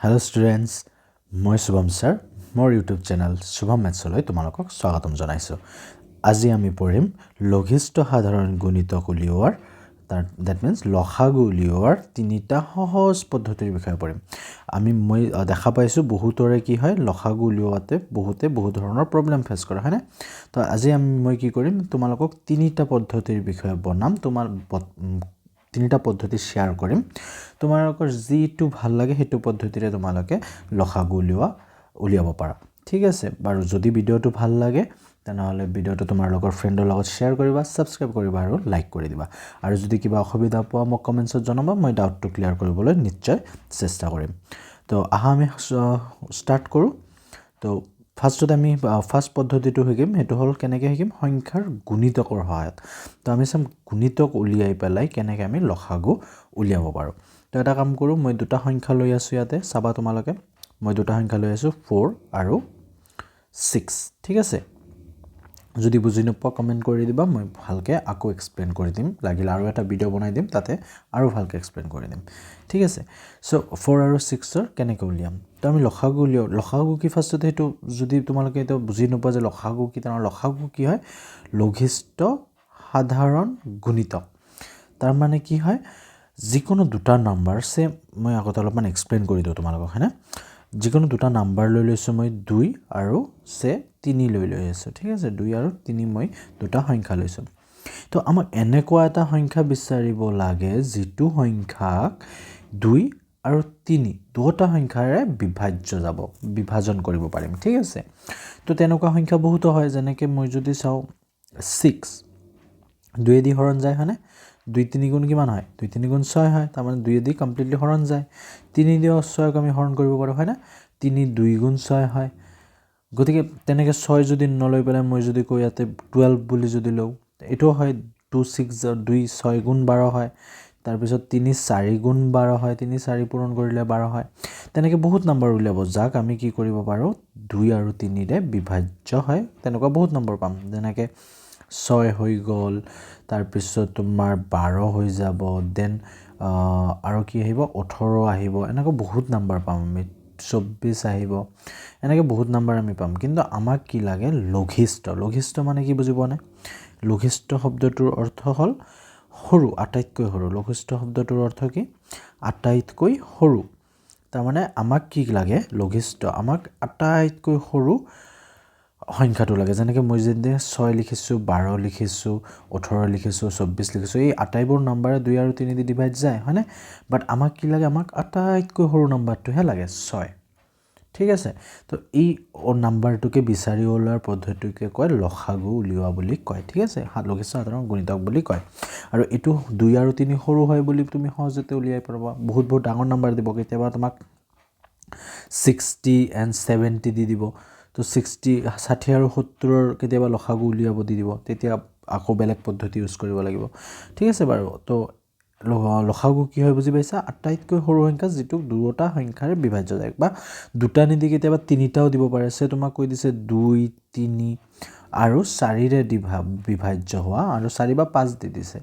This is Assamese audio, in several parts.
Hello students, মই Subham Sir, মোৰ YouTube চেনেল Subham Mathsলৈ তোমালোকক স্বাগতম জনাইছোঁ। আজি আমি পঢ়িম লঘিষ্ঠ সাধাৰণ গুণিতক উলিওৱাৰ that means লসাগু উলিওৱাৰ তিনিটা সহজ পদ্ধতিৰ বিষয়ে পঢ়িম। মই দেখা পাইছোঁ বহুতৰে কি হয় লসাগু উলিওৱাতে বহুত ধৰণৰ প্ৰবলেম ফেচ কৰা হয় না। তো আজি মই কি কৰিম তোমালোকক তিনিটা পদ্ধতিৰ বিষয়ে বনাম তিনিটা পদ্ধতি শেয়াৰ কৰিম তোমালোকৰ যিটো ভাল লাগে সেইটো পদ্ধতিৰে তোমালোকে লসাগু উলিয়াব পাৰা ঠিক আছে বাৰু যদি ভিডিওটো ভাল লাগে তেনেহলে ভিডিওটো তোমাৰ লগৰ ফ্ৰেণ্ডৰ লগত শেয়াৰ কৰিবা সাবস্ক্ৰাইব কৰিবা আৰু লাইক কৰি দিবা আৰু যদি কিবা অসুবিধা পোৱা মোক কমেন্টছত জনাবা মই ডাউটটো ক্লিয়াৰ কৰিবলৈ নিশ্চয় চেষ্টা কৰিম তো আহা আমি স্টাৰ্ট কৰো তো ফাৰ্স্ট পদ্ধতিটো শিকিম হেতু হল কেনেকৈ শিকিম সংখ্যাৰ গুণিতকৰ সহায়ত তো আমি সম গুণিতক উলিয়াই পেলাই কেনেকৈ আমি লসাগু উলিয়াব পাৰো তো এটা কাম কৰো মই দুটা সংখ্যা লৈ আছো ইয়াতে চাবা তোমালোকে মই দুটা সংখ্যা লৈ আছো 4 আৰু 6 ঠিক আছে যদি বুজি নোপোৱা কমেন্ট কৰি দিবা মই ভালকে আকৌ এক্সপ্লেইন কৰি দিম লাগিলে আৰু এটা ভিডিও বনাই দিম তাতে আৰু ভালকে এক্সপ্লেইন কৰি দিম ঠিক আছে সো 4 আৰু 6 ৰ কেনেকৈ উলিয়াম তো আমি লসাগু কি ফাৰ্ষ্টতে হেতু যদি তোমালোকে এটা বুজি নোপোৱা যে লসাগু কি হয় লঘিষ্ঠ সাধাৰণ গুণিতক তাৰ মানে কি হয় যিকোনো দুটা নাম্বাৰ সে মই আগতে অলপমান এক্সপ্লেইন কৰি দিও তোমালোকক হয়নে যিকোনো দুটা নাম্বাৰ লৈ লৈছো মই 2 আৰু সে 3 লৈ আছো ঠিক আছে 2 আৰু 3 মই দুটা সংখ্যা লৈছো তো আমাক এনেকুৱা এটা সংখ্যা বিচাৰিব লাগে যিটো সংখ্যাক 2 আৰু 3 দুটা সংখ্যাৰে বিভাজন কৰিব পাৰিম ঠিক আছে তো তেনেকুৱা সংখ্যা বহুত হয় যেনেকৈ মই যদি চাও 6 2 দি হৰণ যায় হয়নে 2 3 গুণ কিমান হয় 2 3 গুণ 6 হয় তাৰ মানে 2 দি কমপ্লিটলি হৰণ যায় 3 দি 6 ক আমি হৰণ কৰিব পাৰো হয় না 3 2 গুণ 6 হয় গতিকে তেনেকে 6 যদি নলৈ পেলাই মই যদি কই ইয়াতে 12 বুলি যদি লও এটো হয় 2 6 2 6 গুণ 12 হয় তাৰ পিছত 3 4 গুণ 12 হয় 3 4 পূৰণ কৰিলে 12 হয় তেনেকে বহুত নম্বৰ উলিয়াব যাক আমি কি কৰিব পাৰো 2 আৰু 3 ৰে বিভাজ্য হয় তেনেকুৱা বহুত নম্বৰ পাম যেনেকে 6 হৈ গল তাৰ পিছত তোমাৰ 12 হৈ যাব দেন আৰু কি আহিব 18 আহিব এনেকৈ বহুত নম্বৰ পাম আমি 24 আহিব এনেকৈ বহুত নম্বৰ আমি পাম কিন্তু আমাক কি লাগে লঘিষ্ঠ মানে কি বুজি পোৱা নাই লঘিষ্ঠ শব্দটোৰ অৰ্থ হল সৰু আটাইতকৈ সৰু লঘিষ্ঠ শব্দটোৰ অৰ্থ কি আটাইতকৈ সৰু তাৰ মানে আমাক কি লাগে লঘিষ্ঠ আমাক আটাইতকৈ সৰু সংখ্যাটো লাগে যেনেকৈ মই যেনে 6 লিখিছো 12 লিখিছো 18 লিখিছো 24 লিখিছো এই আটাইবোৰ নম্বৰে 2 আৰু 3 দি ডিভাইড যায় হয়নে বাট আমাক কি লাগে আমাক আটাইতকৈ সৰু নম্বৰটোহে লাগে 6 ঠিক আছে তো এই নম্বৰটোকে বিচাৰি ওলোৱাৰ পদ্ধতিটোকে কয় লসাগু উলিওৱা বুলি কয় ঠিক আছে লঘিষ্ঠ সাধাৰণ গুণিতক বুলি কয় আৰু এটো 2 আৰু 3 সৰু হয় বুলি তুমি সহজতে উলিয়াই পাৰবা বহুত ডাঙৰ নম্বৰ দিব কেতিয়াবা তোমাক 60 and 70 দি দিব তো 60 আৰু 70 ৰ কেতিয়াবা লসাগু উলিয়াব দি দিব তেতিয়া আকৌ বেলেগ পদ্ধতি ইউজ কৰিব লাগিব ঠিক আছে বাৰু তো লসাগু কি হয় বুজি পাইছা আটাইতকৈ সৰু সংখ্যা যিটো দুটা সংখ্যাৰে বিভাজ্য যায় বা দুটা নিদি কেতিয়াবা তিনিটাও দিব পাৰে সে তোমাক কৈ দিছে 2 3 আৰু 4 ৰে বিভাজ্য হোৱা আৰু 4 বা 5 দি দিছে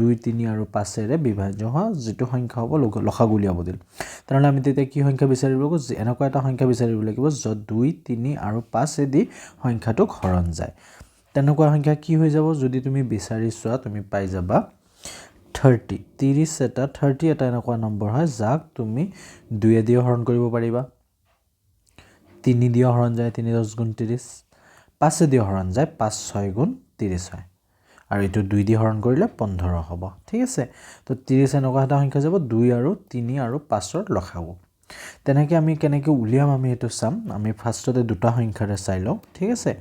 2 3 আৰু 5 ৰে বিভাজ্য হোৱা যেটো সংখ্যা হ'ব লসাগু উলিয়াব দিল তাৰমানে আমি তেতিয়া কি সংখ্যা বিচাৰিব লাগিব এনেকুৱা এটা সংখ্যা বিচাৰিব লাগিব যত 2 3 আৰু 5 এদি সংখ্যাটোক হৰণ যায় তেনেকুৱা সংখ্যা কি হৈ যাব যদি তুমি বিচাৰি চোৱা তুমি পাই যাবা 30 এটা এনেকুৱা নম্বৰ হয় যাক তুমি 2 দি হৰণ কৰিব পাৰিবা 3 দি হৰণ যায় 3 10 গুণ 30 5 দি হৰণ যায় 5 6 গুণ 30 হয় আৰু এটো 2 দি হৰণ কৰিলে 15 হ'ব ঠিক আছে তো 30 এনেকুৱা এটা সংখ্যা যাব 2 আৰু 3 আৰু 5 ৰ লসাগু তেনেকৈ আমি কেনেকৈ উলিয়াম আমি এটো চাম আমি ফাৰ্ষ্টতে দুটা সংখ্যাৰে চাই লও ঠিক আছে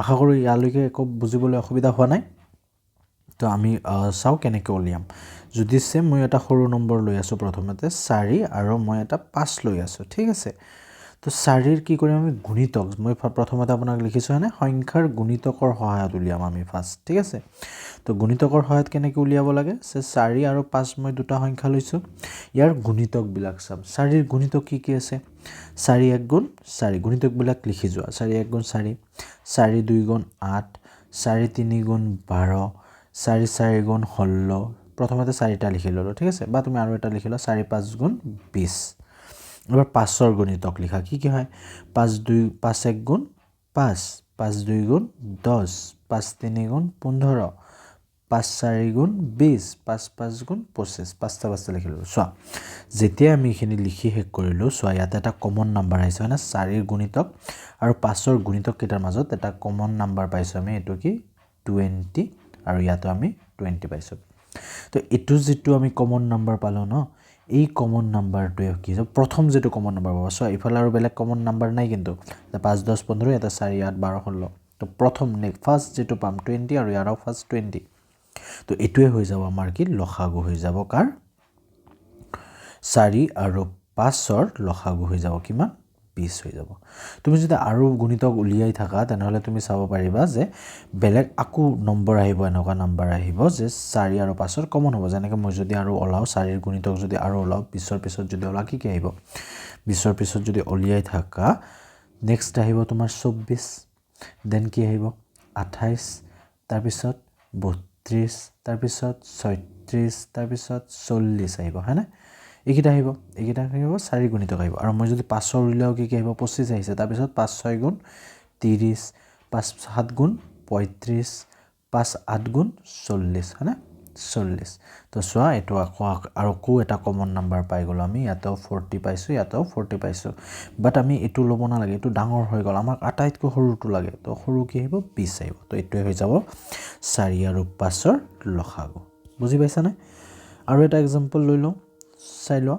আশা কৰো ইয়ালৈকে একো বুজিবলৈ অসুবিধা হোৱা নাই তো আমি চাও কেনেকৈ উলিয়াম যদি মই এটা সৰু নম্বৰ লৈ আছো প্ৰথমতে 4 আৰু মই এটা 5 লৈ আছো ঠিক আছে তো 4 ৰ কি কৰিম আমি গুণিতক মই প্ৰথমতে আপোনাক লিখিছো হয়নে সংখ্যাৰ গুণিতকৰ সহায়ত উলিয়াম আমি ফাৰ্ষ্ট ঠিক আছে তো গুণিতকৰ সহায়ত কেনেকৈ উলিয়াব লাগে 4 আৰু 5 মই দুটা সংখ্যা লৈছো ইয়াৰ গুণিতক বিলাক চাম 4 ৰ গুণিতক কি আছে 4 1 গুণ 4 গুণিতক বিলাক লিখি যোৱা 4 1 গুণ 4 4 2 গুণ 8 4 3 গুণ 12 4 4 গুণ 16 প্ৰথমতে 4টা লিখি ললো ঠিক আছে বা তুমি আৰু এটা লিখিলা 4 5 গুণ 20 এবাৰ 5ৰ গুণিতক লিখা কি কি হয় 5 1 গুণ 5 5 2 গুণ 10 5 3 গুণ 15 5 4 গুণ 20 5 5 গুণ 25 পাঁচটা লিখিলোঁ চোৱা যেতিয়া আমি এইখিনি লিখি শেষ কৰিলোঁ চোৱা ইয়াতে এটা কমন নাম্বাৰ আহিছে মানে 4ৰ গুণিতক আৰু 5ৰ গুণিতক কেইটাৰ মাজত এটা কমন নাম্বাৰ পাইছোঁ আমি এইটো কি 20 আৰু ইয়াতো আমি 20 পাইছোঁ তো এইটো যেটো আমি কমন নাম্বাৰ পালো ন এই কমন নাম্বাৰটোৱে কি হৈছে প্ৰথম যেটো কমন নাম্বাৰ পাব সো ইফালে আৰু বেলেগ কমন নাম্বাৰ নাই কিন্তু 5 10 15 এটা 4 8 12 16 তো প্ৰথম ফাৰ্স্ট যেটো পাম 20 আৰু ইয়াৰ ফাৰ্স্ট 20 তো এটোৱে হৈ যাব আমাৰ কি লসাগু হৈ যাব কাৰ 4 আৰু 5ৰ লসাগু হৈ যাব কিমান 20 হৈ যাব তুমি যদি আৰু গুণিতক উলিয়াই থাকা তেনেহলে তুমি চাব পাৰিবা যে বেলেগ আকু নম্বৰ আহিব এনেকুৱা নাম্বাৰ আহিব যে 4 আৰু 5ৰ কমন হ'ব যেনেকৈ মই যদি আৰু ওলাও 4ৰ গুণিতক যদি আৰু ওলাও 20ৰ পিছত যদি ওলা কি আহিব 20ৰ পিছত যদি উলিয়াই থাকা নেক্সট আহিব তোমাৰ 24 দেন কি আহিব 28 তাৰ পিছত 32 তাৰ পিছত 36 তাৰ পিছত 40 আহিব হয়নে এইকেইটা আহিব 4 গুণিতক আহিব আৰু মই যদি 5ৰ উলিয়াও কি আহিব 25 আহিছে তাৰ পিছত 5 6 গুণ 30 5 7 গুণ 35 5 8 গুণ 40 হয়নে 40 তো চোৱা এটো আকৌ এটা কমন নাম্বাৰ পাই গলো আমি ইয়াতেও 40 পাইছো ইয়াতেও 40 পাইছো বাট আমি এটো লব না লাগে এটো ডাঙৰ হৈ গল আমাক আটাইতকৈ সৰুটো লাগে তো সৰু কি আহিব 20 আহিব তো এটোৱে হৈ যাব 4 আৰু 5ৰ লসাগু বুজি পাইছা নে আৰু এটা एग्जांपल লৈ লও চাই লো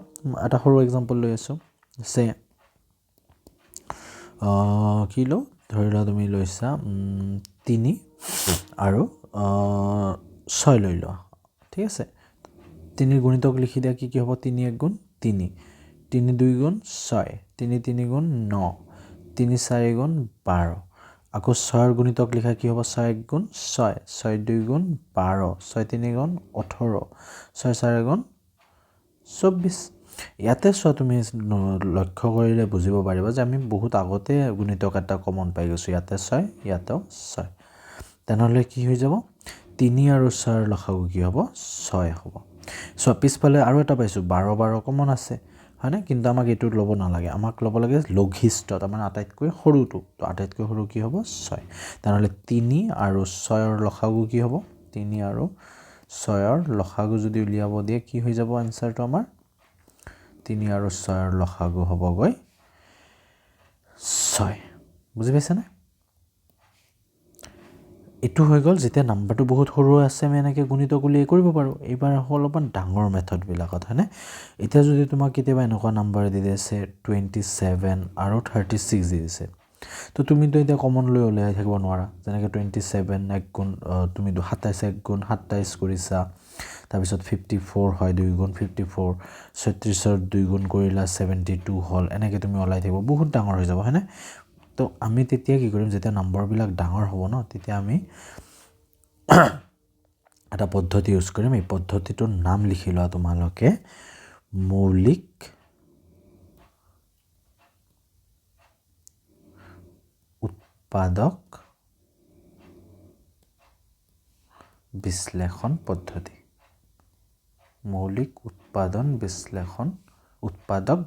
এটা সৰু एग्जांपल লৈ আছো সে কি লো ধৰিলা তুমি লৈছা 3 আৰু 6 লৈ লো ঠিক আছে 3 গুণিতক লিখি দিয়া কি হ'ব 3 1 গুণ 3 3 2 গুণ 6 3 3 গুণ 9 3 4 গুণ 12 আকৌ 6ৰ গুণিতক লিখা কি হ'ব 6 1 গুণ 6 6 2 গুণ 12 6 3 গুণ 18 6 4 গুণ 24 ইয়াতে চোৱা তুমি লক্ষ্য কৰিলে বুজিব পাৰিবা যে আমি বহুত আগতে গুণিতক এটা কমন পাই গৈছো ইয়াতে 6 ইয়াতেও 6 তেনেহলে কি হৈ যাব 3 আৰু 6ৰ লসাগু কি হ'ব 6 হ'ব সো পিছফালে আৰু এটা পাইছো 12 12 কমন আছে হয়নে কিন্তু আমাক এটো লব নালাগে আমাক লব লাগে লঘিষ্ঠ মানে আটাইতকৈ সৰুটো তো আটাইতকৈ সৰু কি হ'ব 6 তেনেহলে 3 আৰু 6ৰ লসাগু কি হ'ব 3 আৰু 6ৰ লসাগু যদি উলিয়াব দিয়ে কি হৈ যাব আনসাৰটো আমাৰ 3 আৰু 6ৰ লসাগু হ'ব গৈ 6 বুজি পাইছা না এটো হৈ গল যেতিয়া নাম্বাৰটো বহুত সৰু আছে আমি এনেকৈ গুণিতক উলিয়াই কৰিব পাৰো এইবাৰ অলপমান ডাঙৰ মেথড বিলাকত হয়নে এতিয়া যদি তোমাক কেতিয়াবা এনেকুৱা নাম্বাৰ দি দিছে 27 আৰু 36 দি দিছে তো তুমি তো এটা কমন লৈ উলিয়াই থাকিব নোৱাৰা যেনেকৈ 27 এক গুণ তুমি 27 এক গুণ 27 কৰিছা তাৰ পিছত 54 হয় 2 গুণ 54 36ৰ 2 গুণ কৰিলা 72 হল এনেকৈ তুমি উলাই থাকিব বহুত ডাঙৰ হৈ যাব হয়নে তো আমি তেতিয়া কি কৰিম যেতিয়া নম্বৰ বিলাক ডাঙৰ হ'ব ন তেতিয়া আমি এটা পদ্ধতি ইউজ কৰিম এই পদ্ধতিটোৰ নাম লিখি লোৱা তোমালোকে মৌলিক উৎপাদক বিশ্লেষণ পদ্ধতি মৌলিক উৎপাদক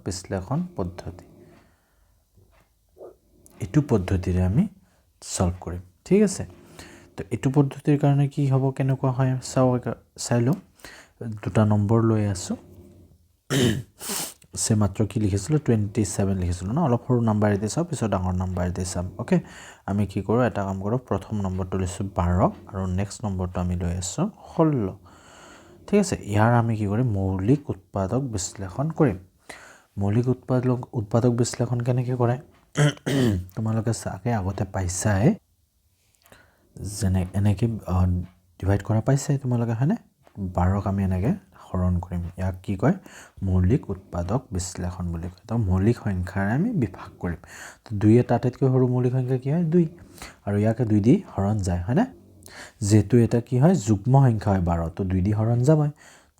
বিশ্লেষণ পদ্ধতি এটো পদ্ধতিৰে আমি সলভ কৰিম ঠিক আছে তো এটো পদ্ধতিৰ কাৰণে কি হ'ব কেনেকুৱা হয় চাইলো দুটা নম্বৰ লৈ আছো সে মাত্ৰ কি লিখিছিলো 27 লিখিছিলো না অলপ সৰু নাম্বাৰ দি চাও পিছত ডাঙৰ নাম্বাৰ দি চাম ওকে আমি কি কৰো এটা কাম কৰো প্ৰথম নম্বৰটো লৈছো 12 আৰু নেক্সট নম্বৰটো আমি লৈ আছো 16 ঠিক আছে ইয়াৰ আমি কি কৰিম মৌলিক উৎপাদক বিশ্লেষণ কৰিম মৌলিক উৎপাদক বিশ্লেষণ কেনেকৈ কৰে তোমালোকে সাকে আগতে পাইছাই যেনে এনেকৈ ডিভাইড কৰা পাইছাই তোমালোকে হয়নে 12ক আমি এনেকৈ হৰণ কৰিম ইয়াক কি কয় মৌলিক উৎপাদক বিশ্লেষণ বুলি কয় তো মৌলিক সংখ্যাৰে আমি বিভাগ কৰিম তো 2 এটা আটাইতকৈ সৰু মৌলিক সংখ্যা কি হয় 2 আৰু ইয়াকে 2 দি হৰণ যায় হয়নে যেটো এটা কি হয় যুগ্ম সংখ্যা হয় 12 তো 2 দি হৰণ যাব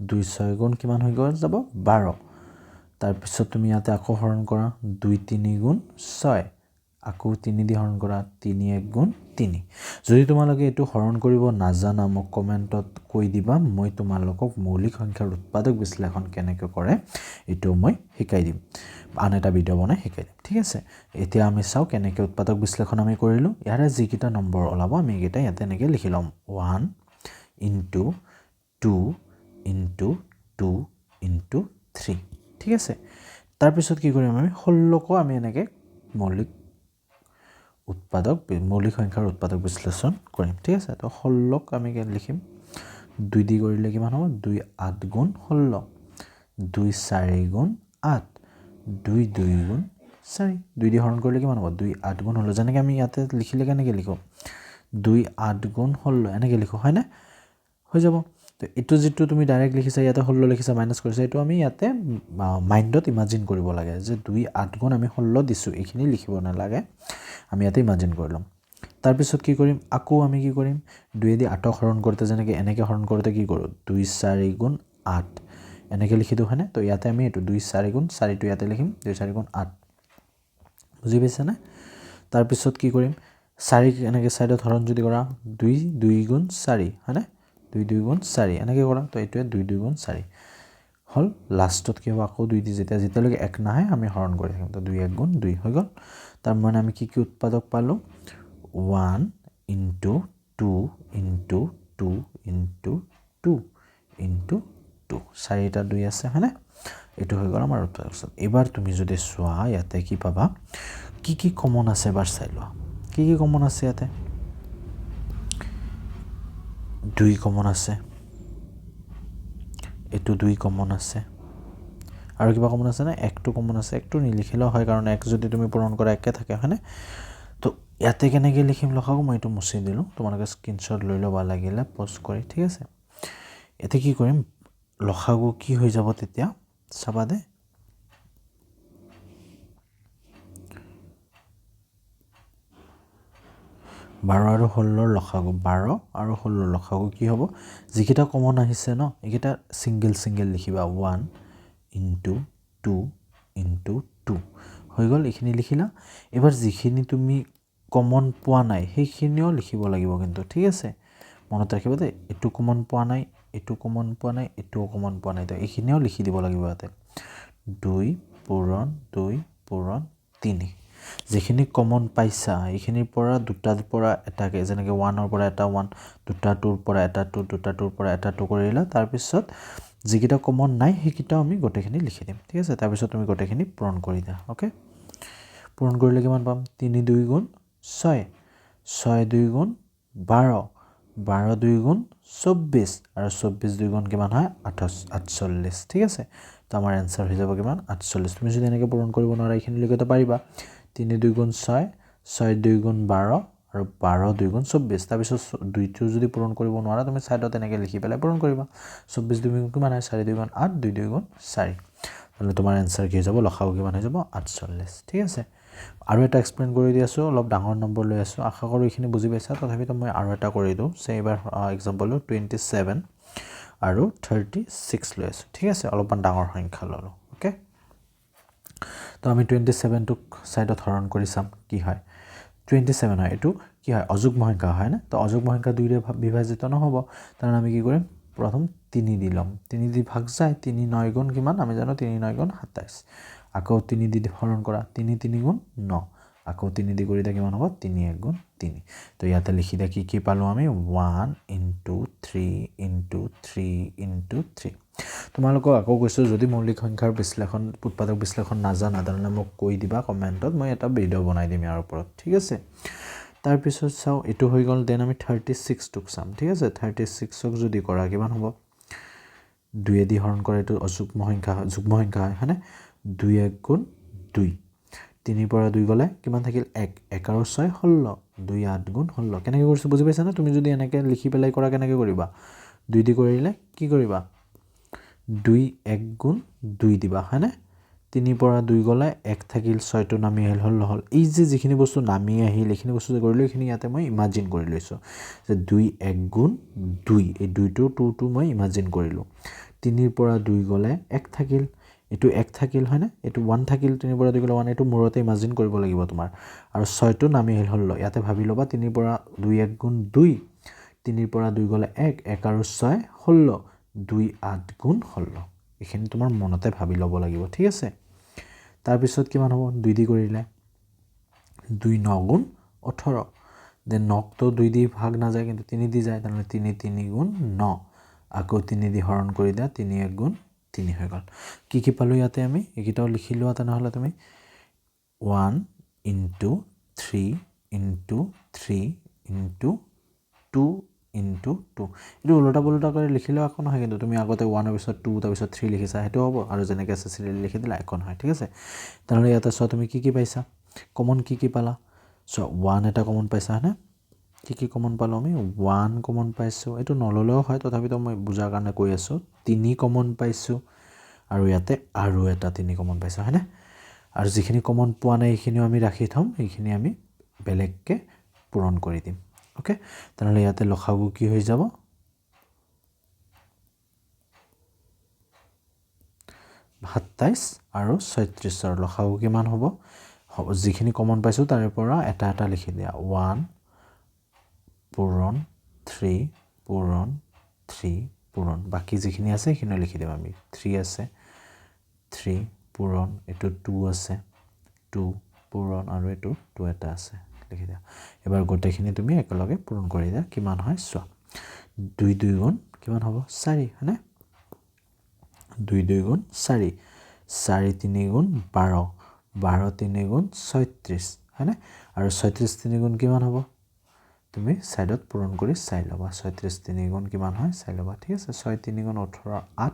2 6 গুণ কিমান হৈ গ'ল যাব 12 তাৰ পিছত তুমি ইয়াতে আকৌ হৰণ কৰা 2 3 গুণ 6 আকৌ 3 দি হৰণ কৰা 3 1 গুণ 3 যদি তোমালোকে এটো হৰণ কৰিব নাজানা মোক কমেন্টত কৈ দিবা মই তোমালোকক মৌলিক সংখ্যাৰ উৎপাদক বিশ্লেষণ কেনেকৈ কৰে এটো মই শিকাই দিম আন এটা ভিডিঅ' বনাই শিকাই দিম ঠিক আছে এতিয়া আমি চাওঁ কেনেকৈ উৎপাদক বিশ্লেষণ আমি কৰিলোঁ ইয়াৰে যিকেইটা নম্বৰ ওলাব আমি এইকেইটা ইয়াতে এনেকৈ লিখি ল'ম 1 into 2 into 2 into 3 ঠিক আছে তাৰপিছত কি কৰিম আমি 16কো আমি এনেকৈ মৌলিক সংখ্যাৰ উৎপাদক বিশ্লেষণ কৰিম ঠিক আছে তো 16ক আমি লিখিম 2 দি কৰিলে কিমান হ'ব 2 8 গুণ 16 2 4 গুণ 8 2 2 গুণ 4 2 দি হৰণ কৰিলে কিমান হ'ব 2 8 গুণ 16 যেনেকৈ আমি ইয়াতে লিখিলে কেনেকৈ লিখো 2 8 গুণ 16 এনেকৈ লিখো হয় না হৈ যাব তো এটো যেটো তুমি ডাইৰেক্ট লিখিছা ইয়াতে 16 লিখিছা মাইনাস কৰিছা এটো আমি ইয়াতে মাইন্ডত ইমাজিন কৰিব লাগে যে 2 8 গুণ আমি 16 দিছো এইখিনি লিখিব নালাগে আমি ইয়াতে ইমাজিন কৰিলাম তাৰ পিছত কি কৰিম আকৌ আমি কি কৰিম 2 দি 8 হৰণ কৰোতে যেনেকৈ এনেকৈ হৰণ কৰোতে কি কৰো 2 4 গুণ 8 এনেকৈ লিখি দিও হয়নে তো ইয়াতে আমি এটো 2 4 গুণ 4 টো ইয়াতে লিখিম 2 4 গুণ 8 বুজি পাইছা না তাৰ পিছত কি কৰিম 4 এনেকৈ সাইডত হৰণ যদি কৰা 2 2 গুণ 4 হয়নে 2 2 গুণ 4 এনেকৈ কৰা তো এটোৱে 2 2 গুণ 4 হল লাষ্টত কি হ'ব আকৌ 2 দি যেতিয়ালৈকে 1 নাহে আমি হৰণ কৰি থাকিম তো 2 1 গুণ 2 হৈ গল তাৰ মানে আমি কি উৎপাদক পালো 1 into 2 into 2 into 2 into 2 চাৰিটা 2 আছে হয়নে এটো হৈ গল আমাৰ উৎপাদক এবাৰ তুমি যদি চোৱা ইয়াতে কি পাবা কি কমন আছে এবাৰ চাই লোৱা কি কমন আছে ইয়াতে 2 কমন আছে এটো 2 কমন আছে আৰু কিবা কমন আছে না 1 টো কমন আছে 1 টো নিলিখিলেও হয় কাৰণ 1 যদি তুমি পূৰণ কৰা একে থাকে হয়নে তো ইয়াতে কেনেকৈ লিখিম লখাগু মই এটো মুছি দিলো তোমালোকে স্ক্ৰিনশ্বট লৈ লবা লাগিলে পোষ্ট কৰি ঠিক আছে এতে কি কৰিম লখাগু কি হৈ যাব তেতিয়া চাবা দে 12 আৰু 16 লখাগু 12 আৰু 16 লখাগু কি হ'ব যিকিটা কমন আহিছে ন এইকিটা সিঙ্গেল লিখিবা 1 into 2 into 2 হৈ গল এইখিনি লিখিলা এবাৰ যিখিনি তুমি কমন পোৱা নাই সেইখিনিও লিখিব লাগিব কিন্তু ঠিক আছে মনত ৰাখিবা দে এটো কমন পোৱা নাই এটো কমন পোৱা নাই এটো কমন পোৱা নাই তো এইখিনিও লিখি দিব লাগিব ইয়াতে 2 পূৰণ 2 পূৰণ 3 যিখিনি কমন পাইছা এইখিনিৰ পৰা দুটাৰ পৰা এটাকে যেনেকৈ 1 ৰ পৰা এটা 1 দুটা 2 ৰ পৰা এটা 2 দুটা 2 ৰ পৰা এটা 2 কৰিলা তাৰ পিছত যিকিটা কমন নাই সেইকিটা আমি গোটেইখিনি লিখি দিম ঠিক আছে তাৰ পিছত তুমি গোটেইখিনি পূৰণ কৰি দিয়া ওকে পূৰণ কৰিলে কিমান পাম 3 2 গুণ 6 6 2 গুণ 12 12 2 গুণ 24 আৰু 24 2 গুণ কিমান হয় 48 ঠিক আছে তো আমাৰ आंसर হৈ যাব কিমান 48 তুমি যদি এনেকৈ পূৰণ কৰিব নোৱাৰা এইখিনি লিখিতে পাৰিবা 3 2 গুণ 6 6 2 গুণ 12 আৰু 12 2 গুণ 24 তাৰ পিছত 2 টো যদি পূৰণ কৰিব নোৱাৰা তুমি সাইডত এনেকৈ লিখি পেলাই পূৰণ কৰিবা 24 2 গুণ কিমান হয় 4 2 গুণ 8 2 2 গুণ 4 তাহলে তোমাৰ आंसर কি হৈ যাব লখাগু কিমান হৈ যাব 48 ঠিক আছে আৰু এটা এক্সপ্লেইন কৰি দি আছো অলপ ডাঙৰ নম্বৰ লৈ আছো আশা কৰো এইখিনি বুজি পাইছা তথাপিতো মই আৰু এটা কৰি দিও সে এবাৰ एग्जांपल 27 আৰু 36 লৈ আছো ঠিক আছে অলপমান ডাঙৰ সংখ্যা ললো ওকে তো আমি 27 টোক সাইডত হৰণ কৰি চাম কি হয় 27 হয় এটো কি হয় অযুগ্ম সংখ্যা হয় না তো অযুগ্ম সংখ্যা 2 ৰে বিভাজিত নহব কাৰণ আমি কি কৰিম প্ৰথম 3 দিলাম 3 দি ভাগ যায় 3 9 গুণ কিমান আমি জানো 3 9 গুণ 27 আকৌ 3 দি হৰণ কৰা 3 3 গুণ 9 আকৌ 3 দি কৰিলে কিমান হ'ব 3 1 গুণ 3 তো ইয়াতে লিখি দা কি পালো আমি 1 into 3 into 3 into 3 তোমালোক আকৌ কৈছো যদি মৌলিক সংখ্যাৰ বিশ্লেষণ উৎপাদক বিশ্লেষণ নাজানা তাহলে মোক কৈ দিবা কমেন্টত মই এটা ভিডিও বনাই দিম ইয়াৰ ওপৰত ঠিক আছে তাৰ পিছত চাও এটো হৈ গল দেন আমি 36 টোক চাম ঠিক আছে 36 ক যদি কৰা কিমান হ'ব 2 দি হৰণ কৰে এটো অযুগ্ম সংখ্যা যুগ্ম সংখ্যা হয় হয়নে 2 1 গুণ 2 3 পৰা 2 গলে কিমান থাকিল 1 1 আৰু 6 16 2 8 গুণ 16 কেনেকৈ কৰিছো বুজি পাইছা না তুমি যদি এনেকৈ লিখি পেলাই কৰা কেনেকৈ কৰিবা 2 দি কৰিলে কি কৰিবা 2 1 গুণ 2 দিবা হয়নে 3 পৰা 2 গলে 1 থাকিল 6 টো নামি আহিল হল এই যে যিখিনি বস্তু নামি আহিল এইখিনি বস্তু কৰিলে এইখিনি ইয়াতে মই ইমাজিন কৰি লৈছো যে 2 1 গুণ 2 এই 2 টো 2 টো মই ইমাজিন কৰিলো 3 পৰা 2 গলে 1 থাকিল এটো 1 থাকিল হয়নে এটো 1 থাকিল 3 পৰা 2 গলে 1 এটো মূৰতে ইমাজিন কৰিব লাগিব তোমাৰ আৰু 6 টো নামি আহিল হল ইয়াতে ভাবি লবা 3 পৰা 2 1 গুণ 2 3 পৰা 2 গলে 1 1 আৰু 6 16 2 8 গুণ 16 এখিনি তোমাৰ মনতে ভাবি লব লাগিব ঠিক আছে তাৰপিছত কিমান হ'ব 2 দি কৰিলে 2 9 গুণ 18 দেন 9 তো 2 দি ভাগ নাযায় কিন্তু 3 দি যায় তাহলে 3 3 গুণ 9 আকৌ 3 দি হৰণ কৰি দিয়া 3 1 গুণ 3 হৈ গ'ল কি পালো ইয়াতে আমি একিটাও লিখি লোৱা তেনেহলে তুমি 1 into 3 into 3 into 2 into 2 এটো উল্টা পুল্টা কৰি লিখিলে একো নহয় কিন্তু তুমি আগতে 1 এৰ পিছত 2 তাৰ পিছত 3 লিখিছা হেতু হ'ব আৰু যেনেকৈ আছে সিৰিয়েল লিখি দিলা একো নহয় ঠিক আছে তাহলে ইয়াতে সো তুমি কি পাইছা কমন কি পালা সো 1 এটা কমন পাইছা হনে কি কমন পালো আমি 1 কমন পাইছো এটো নললেও হয় তথাপিতো মই বুজাৰ কাৰণে কৈ আছো 3 কমন পাইছো আৰু ইয়াতে আৰু এটা 3 কমন পাইছো হয়নে আৰু যিখিনি কমন পোৱা নাই এইখিনিও আমি ৰাখি থম এইখিনি আমি বেলেগকে পূৰণ কৰি দিম ওকে তাহলে ইয়াতে লখাগু কি হৈ যাব 27 আৰু 36 ৰ লখাগু কিমান হ'ব যিখিনি কমন পাইছো তাৰে পৰা এটা এটা লিখি দিয়া 1 পূৰণ 3 পূৰণ 3 পূৰণ বাকি যিখিনি আছে সেইখিনি লিখি দিম আমি 3 আছে 3 পূৰণ এটো 2 আছে 2 পূৰণ আৰু এটো 2 এটা আছে লিখি দিয়া এবাৰ গোটেইখিনি তুমি একেলগে পূৰণ কৰি দিয়া কিমান হয় চোৱা 2 2 গুণ কিমান হ'ব 4 হয়নে 2 2 গুণ 4 4 3 গুণ 12 12 3 গুণ 36 হয়নে আৰু 36 3 গুণ কিমান হ'ব তুমি সাইডত পূৰণ কৰি চাই লবা 36 3 গুণ কিমান হয় চাই লবা ঠিক আছে 6 3 গুণ 18 8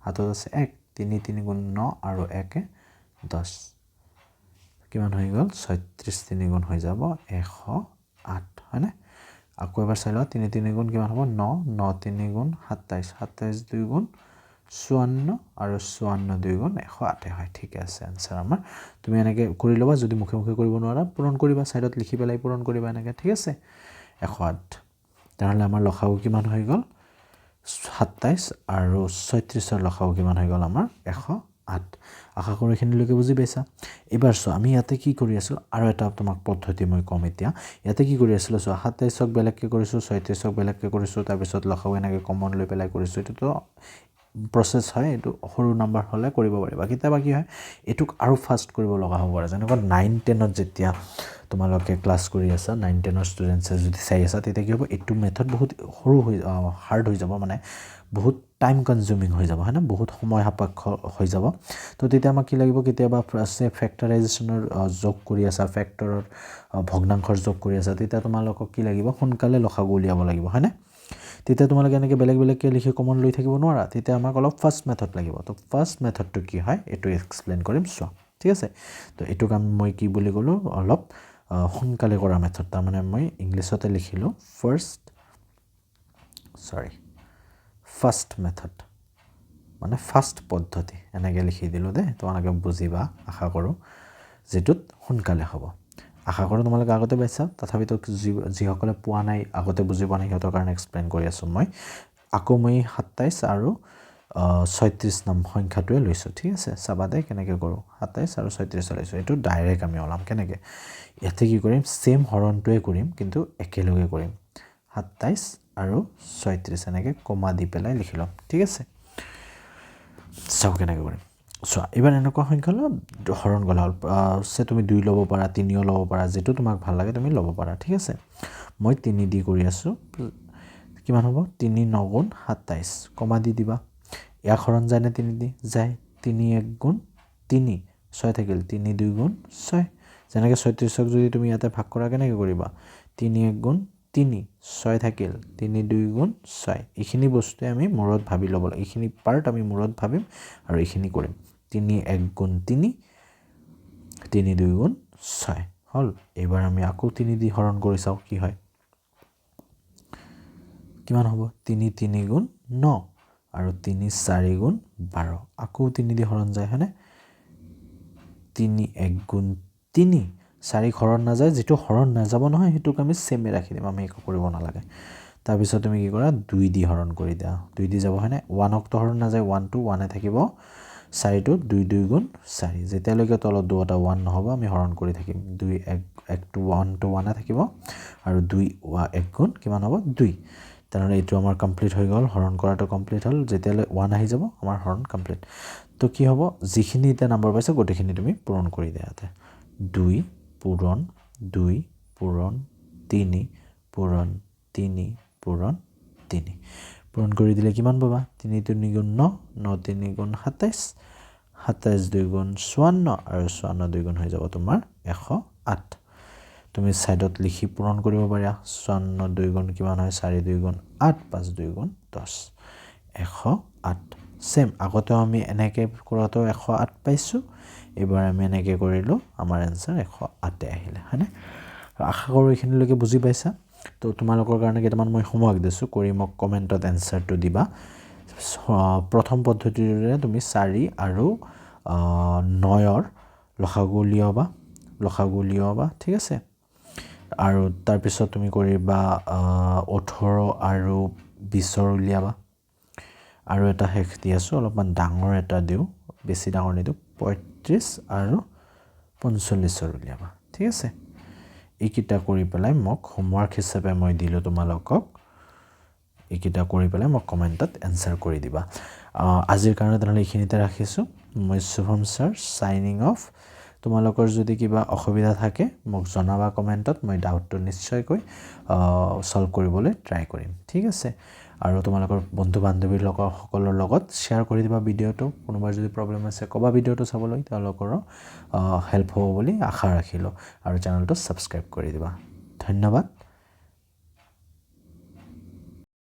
হাতত আছে 1 3 3 গুণ 9 আৰু 1 10 কিমান হৈ গল 36 3 গুণ হৈ যাব 108 হয়নে আকৌ এবাৰ চাই লবা 3 3 গুণ কিমান হ'ব 9 9 3 গুণ 27 27 2 গুণ 54 আৰু 54 2 গুণ 108 হয় ঠিক আছে आंसर আমাৰ তুমি এনেকে কৰি লবা যদি মুখে মুখে কৰিব নোৱাৰা পূৰণ কৰিবা সাইডত লিখি পেলাই পূৰণ কৰিবা এনেকে ঠিক আছে 108 তাহলে আমাৰ লখাগু কিমান হৈ গল 27 আৰু 36 ৰ লখাগু কিমান হৈ গল আমাৰ 108 আশা কৰো এইখিনিলৈকে বুজি পাইছা এবাৰ সো আমি ইয়াতে কি কৰি আছো আৰু এটা তোমাক পদ্ধতি মই কম এতিয়া ইয়াতে কি কৰি আছিল সো 27 ক বেলেগকে কৰিছো 36 ক বেলেগকে কৰিছো তাৰ পিছত লখাগু এনেকে কমন লৈ পেলাই কৰিছো এটো তো প্ৰসেস হয় এটো সৰু নাম্বাৰ হলে কৰিব পাৰিবা কিতাবা কি হয় এটুক আৰু ফাস্ট কৰিব লগা হ'ব পাৰে যেনেকৈ 9 10 ত যেতিয়া তোমালোকে ক্লাস কৰি আছা 9 10 ৰ ষ্টুডেন্টস যদি চাই আছা তেতিয়া কি হ'ব এটু মেথড বহুত সৰু হৈ হাৰ্ড হৈ যাব মানে বহুত টাইম কনজিউমিং হৈ যাব হয়না বহুত সময় সাপেক্ষ হৈ যাব তো তেতিয়া আমাক কি লাগিব কেতিয়াবা ফাৰ্স্টে ফ্যাক্টৰাইজেশনৰ যোগ কৰি আছা ফ্যাক্টৰৰ ভগ্নাংশৰ যোগ কৰি আছা তেতিয়া তোমালোকক কি লাগিব সোনকালে লখাগু উলিয়াব লাগিব হয়নে তেতিয়া তোমালোকে এনেকে বেলেগ বেলেগকে লিখি কমন লৈ থাকিব নোৱাৰা তেতিয়া আমাক অলপ ফাৰ্স্ট মেথড লাগিব তো ফাৰ্স্ট মেথডটো কি হয় এটো এক্সপ্লেইন কৰিম সো ঠিক আছে তো এটো কাম মই কি বুলি গলো অলপ সোনকালে কৰা মেথড তাৰ মানে মই ইংলিশতে লিখিলো ফাৰ্স্ট মেথড মানে ফাৰ্স্ট পদ্ধতি এনেকে লিখি দিলো দে তোমালোকে বুজিবা আশা কৰো যেটোত সোনকালে হ'ব আশা কৰো তোমালোকে আগতে পাইছা তথাপিতো যি সকলে পোৱা নাই আগতে বুজি পোৱা নাই হেতৰ কাৰণে এক্সপ্লেইন কৰি আছো মই আকৌ মই 27 আৰু 36 নাম সংখ্যাটোৱে লৈছো ঠিক আছে চাবা দে কেনেকে কৰো 27 আৰু 36 লৈছো এটো ডাইৰেক্ট আমি ওলাম কেনেকে ইয়াতে কি কৰিম সেম হৰণটোৱে কৰিম কিন্তু একেলগে কৰিম 27 আৰু 36 এনেকে কমা দি পেলাই লিখিলাম ঠিক আছে চাও কেনেকে কৰিম সো এবাৰ এনেকুৱা সংখ্যা ল হৰণ গলা সে তুমি 2 লব পাৰা 3 লব পাৰা যেটো তোমাক ভাল লাগে তুমি লব পাৰা ঠিক আছে মই 3 দি কৰি আছো কিমান হ'ব 3 9 গুণ 27 কমা দি দিবা ইয়াক হৰণ যায় না 3 দি যায় 3 1 গুণ 3 6 থাকিল 3 2 গুণ 6 যেনেকৈ 36 ক যদি তুমি ইয়াতে ভাগ কৰা কেনেকৈ কৰিবা 3 1 গুণ 3 6 থাকিল 3 2 গুণ 6 এইখিনি বস্তু আমি মূৰত ভাবি ল'ব লাগে এইখিনি পাৰ্ট আমি মূৰত ভাবিম আৰু এইখিনি কৰিম 3 1 গুণ 3 3 2 গুণ 6 হল এবাৰ আমি আকৌ 3 দি হৰণ কৰি চাও কি হয় কিমান হ'ব 3 3 গুণ 9 আৰু 3 4 গুণ 12 আকৌ 3 দি হৰণ যায় হয়নে 3 1 গুণ 3 4 হৰণ না যায় যেটো হৰণ না যাব নহয় হেতুক আমি সেমে ৰাখি দিম আমি একো কৰিব না লাগে তাৰ পিছত তুমি কি কৰা 2 দি হৰণ কৰি দিয়া 2 দি যাব হয়নে 1 ক হৰণ না যায় 1 to 1 এ থাকিব 4 to 2 2 গুণ 4 যেতিয়ালৈকে তলত দুটা 1 নহব আমি হৰণ কৰি থাকিম 2 1 to 1 to 1 এ থাকিব আৰু 2 1 গুণ কিমান হ'ব 2 তাহলে এটো আমাৰ কমপ্লিট হৈ গল হৰণ কৰাটো কমপ্লিট হল যেতিয়ালৈ 1 আহি যাব আমাৰ হৰণ কমপ্লিট তো কি হ'ব যিখিনি এতিয়া নম্বৰ পাইছে গোটেইখিনি তুমি পূৰণ কৰি দিয়া ইয়াতে 2 পূৰণ 2 পূৰণ 3 পূৰণ 3 পূৰণ 3 পূৰণ কৰি দিলে কিমান পাবা 3 3 গুণ 9 9 3 গুণ 27 27 2 গুণ 54 আৰু 54 2 গুণ হৈ যাব তোমাৰ 108 তুমি সাইডত লিখি পূৰণ কৰিব পাৰা 54 2 গুণ কিমান হয় 4 2 গুণ 8 5 2 গুণ 10 108 সেম আগতে আমি এনেকে কৰাটো 108 পাইছো এবাৰ আমি এনেকে কৰিলো আমাৰ आंसर 108 আহিলে হয়নে আশা কৰো এইখিনিলৈকে বুজি পাইছা তো তোমালোকৰ কাৰণে কেইটামান মই হোমৱৰ্ক দিছো কৰি মোক কমেন্টত आंसरটো দিবা প্ৰথম পদ্ধতিৰে তুমি 4 আৰু 9ৰ লসাগু উলিয়াবা ঠিক আছে আৰু তাৰ পিছত তুমি কৰিবা 18 আৰু 20ৰ উলিয়াবা আৰু এটা হেক দি আছো অলপমান ডাঙৰ এটা দিও বেছি ডাঙৰ নিদিও 35 আৰু 45ৰ উলিয়াবা ঠিক আছে এইকিটা কৰি পেলাই মোক হোমৱৰ্ক হিচাপে মই দিলো তোমালোকক এইকিটা কৰি পেলাই মোক কমেন্টত आंसर কৰি দিবা আজিৰ কাৰণে তেনেহলে এইখিনিতে ৰাখিছো মই শুভম স্যাৰ সাইনিং অফ তোমালোকৰ যদি কিবা অসুবিধা থাকে মোক জনাবা কমেন্টত মই ডাউটটো নিশ্চয়কৈ সলভ কৰিবলৈ ট্ৰাই কৰিম ঠিক আছে আৰু তোমালোকৰ বন্ধু বান্ধৱীৰ লগত সকলৰ লগত শেয়াৰ কৰি দিবা ভিডিওটো কোনোবাৰ যদি প্ৰবলেম আছে কবা ভিডিওটো চাবলৈ তেওঁলোকৰ হেল্প হ'ব বুলি আশা ৰাখিলো আৰু চেনেলটো সাবস্ক্ৰাইব কৰি দিবা ধন্যবাদ